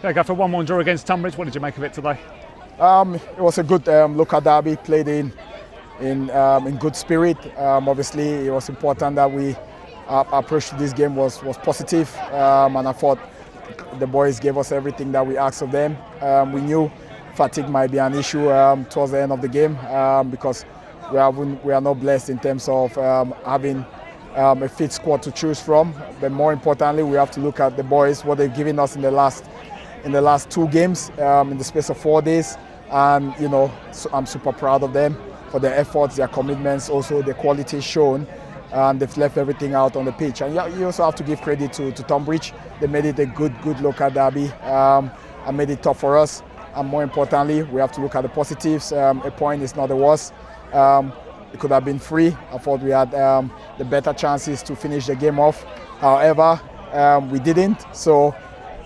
Yeah, gaffer, 1-1 draw against Tonbridge. What did you make of it today? It was a good local derby, played in good spirit. Obviously, it was important that our approach to this game was positive, and I thought the boys gave us everything that we asked of them. We knew fatigue might be an issue towards the end of the game because we are not blessed in terms of having a fit squad to choose from. But more importantly, we have to look at the boys, what they've given us in the last 2 games in the space of 4 days, and so I'm super proud of them for their efforts, their commitments, also the quality shown, and they've left everything out on the pitch. And you also have to give credit to Tonbridge. They made it a good local derby and made it tough for us. And more importantly, we have to look at the positives. A point is not the worst. It could have been 3. I thought we had the better chances to finish the game off. However, we didn't. So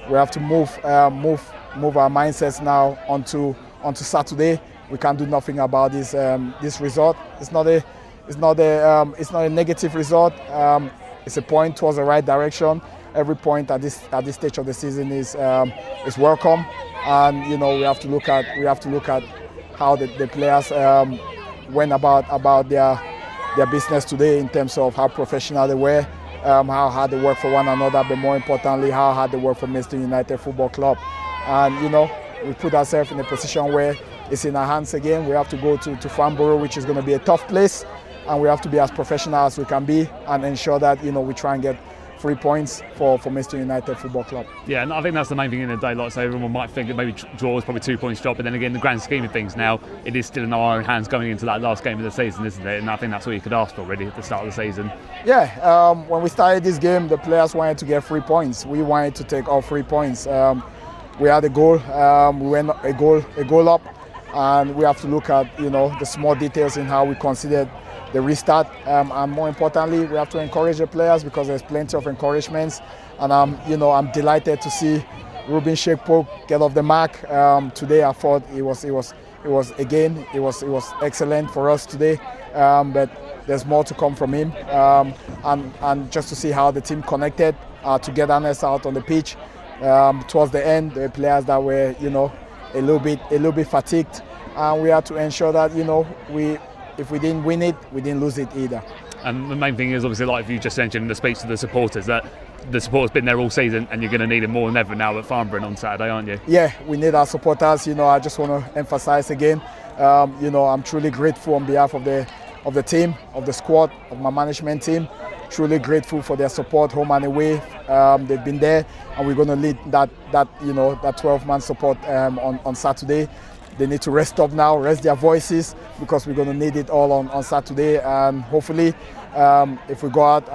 we have to move our mindsets now onto Saturday. We can't do nothing about this result. It's not a negative result. It's a point towards the right direction. Every point at this stage of the season is welcome, and we have to look at how the players went about their business today in terms of how professional they were, how hard they work for one another, but more importantly, how hard they work for Maidstone United Football Club. And we put ourselves in a position where it's in our hands again. We have to go to Farnborough, which is going to be a tough place, and we have to be as professional as we can be and ensure that we try and get 3 points for Maidstone United Football Club. Yeah, and I think that's the main thing in the day. Like, so everyone might think that maybe draw is probably 2 points drop, but then again, the grand scheme of things now, it is still in our own hands going into that last game of the season, isn't it? And I think that's all you could ask for, really, at the start of the season. Yeah, when we started this game, the players wanted to get 3 points. We wanted to take all 3 points. We had a goal. We went a goal up, and we have to look at the small details in how we considered the restart, and more importantly, we have to encourage the players because there's plenty of encouragements. And I'm delighted to see Ruben Shekpo get off the mark today. I thought it was excellent for us today, but there's more to come from him, and just to see how the team connected, togetherness out on the pitch. Towards the end, the players that were a little bit fatigued, and we had to ensure that if we didn't win it, we didn't lose it either. And the main thing is, obviously, like you just mentioned in the speech to the supporters, that the supporters been there all season, and you're going to need them more than ever now at Farnborough on Saturday, aren't you? Yeah, we need our supporters. I just want to emphasise again. I'm truly grateful on behalf of the team, of the squad, of my management team. Truly grateful for their support, home and away. They've been there, and we're going to lead that 12-man support on Saturday. They need to rest up now, rest their voices, because we're going to need it all on Saturday. And hopefully, if we go out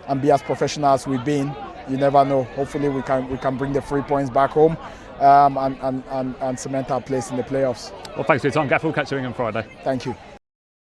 and be as professional as we've been, you never know. Hopefully, we can bring the 3 points back home and cement our place in the playoffs. Well, thanks for your time, Gaffer. We'll catch you again on Friday. Thank you.